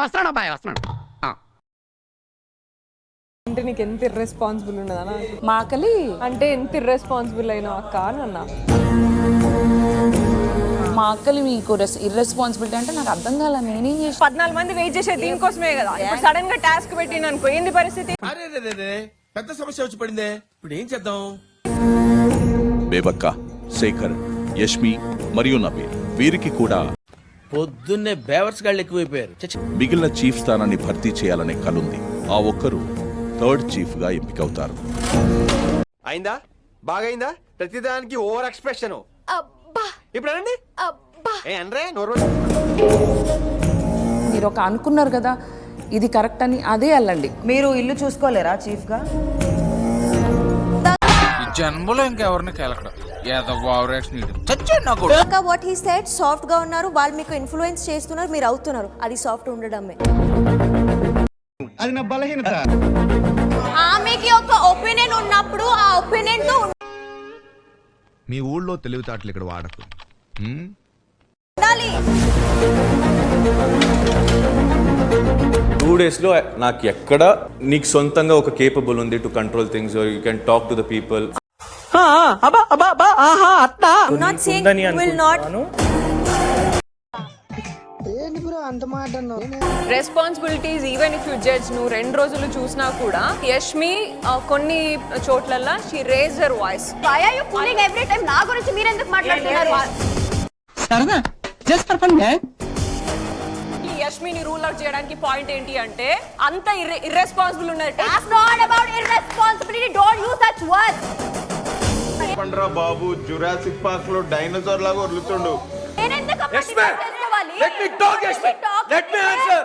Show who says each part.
Speaker 1: వస్తున్నాడు అబ్బాయి వస్తున్నాడు.
Speaker 2: అంటే నీకు ఎంత ఇర్రెస్పాన్సిబుల్ ఉన్నదనా?
Speaker 3: మా ఆకలి
Speaker 2: అంటే ఎంత ఇర్రెస్పాన్సిబుల్ అయినా అక్క అని అన్నా.
Speaker 3: మా ఆకలి మీకు ఇర్రెస్పాన్సిబిలిటీ అంటే నాకు అర్థం కాల. నేనేం చేసి
Speaker 2: 14 మంది వెయిట్ చేసే దీనికోసమే కదా. ఇప్పుడు సడన్ గా టాస్క్ పెట్టిన అనుకో, ఏంది పరిస్థితి?
Speaker 4: పెద్ద సమస్య వచ్చి పడిందే, ఇప్పుడు ఏం చేద్దాం?
Speaker 5: బేబక్క, శేఖర్, యష్మి మరియు నబీల్ వీరికి కూడా
Speaker 4: పొద్దున్నే బేవర్స్ గాళ్ళు ఎక్కువైపోయారు.
Speaker 5: మిగిలిన చీఫ్ స్థానాన్ని భర్తీ చేయాలనే కలుంది. ఆ ఒక్కరు థర్డ్ చీఫ్ గా ఎంపికవుతారు.
Speaker 6: అయిందా? బాగైందా? ప్రతిదానికి ఓవర్ ఎక్స్ప్రెషన్. ఇప్పుడు అనండి.
Speaker 3: మీరు ఒక అనుకున్నారు కదా ఇది కరెక్ట్ అని, అదే వెళ్ళండి.
Speaker 7: మీరు ఇల్లు చూసుకోలేరా చీఫ్ గా?
Speaker 1: జన్మలో ఇంకెవరిని కేలకడం
Speaker 8: వాట్ హీ సెడ్ సాఫ్ట్ గా ఉన్నారు, వాళ్ళు మీకు ఇన్ఫ్లుయెన్స్ చేస్తున్నారు, మీరు అవుతున్నారు. అది సాఫ్ట్ ఉండడమే.
Speaker 9: అది నా బలహీనత.
Speaker 8: ఆమెకి ఒక ఒపీనియన్ ఉన్నప్పుడు ఆ ఒపీనియన్ తో
Speaker 9: మీ ఊళ్ళో తెలివితేటలు ఇక్కడ వాడకు.
Speaker 8: ఉండాలి.
Speaker 10: 2 days లో నాకు ఎక్కడ నీకు సొంతంగా ఒక కేపబుల్ ఉంది to control things, you can talk to the people.
Speaker 8: Not saying will not.
Speaker 2: Responsibilities even if you judge, నువ్వు 2 రోజులు చూసినా కూడా యష్మి కొన్ని చోట్లల్లో she raised her voice.
Speaker 8: Why are you pulling every time? నా గురించి మీరు ఎందుకు మాట్లాడుతున్నారు?
Speaker 1: సరదా జస్ట్ ఫర్ ఫన్.
Speaker 2: ఈ యష్మిని రూల్ అవుట్ చేయడానికి పాయింట్ ఏంటి అంటే అంత ఇర్రెస్పాన్సిబుల్ ఉన్నది.
Speaker 8: It's not about irresponsibility. Don't use such words.
Speaker 9: పండ్రా బాబు, జురాసిక్ పార్క్ లో డైనోసార్ లాగా వదులుతుండు.
Speaker 8: నేను ఎందుకు
Speaker 4: Let me talk, Yashmi. Let me answer.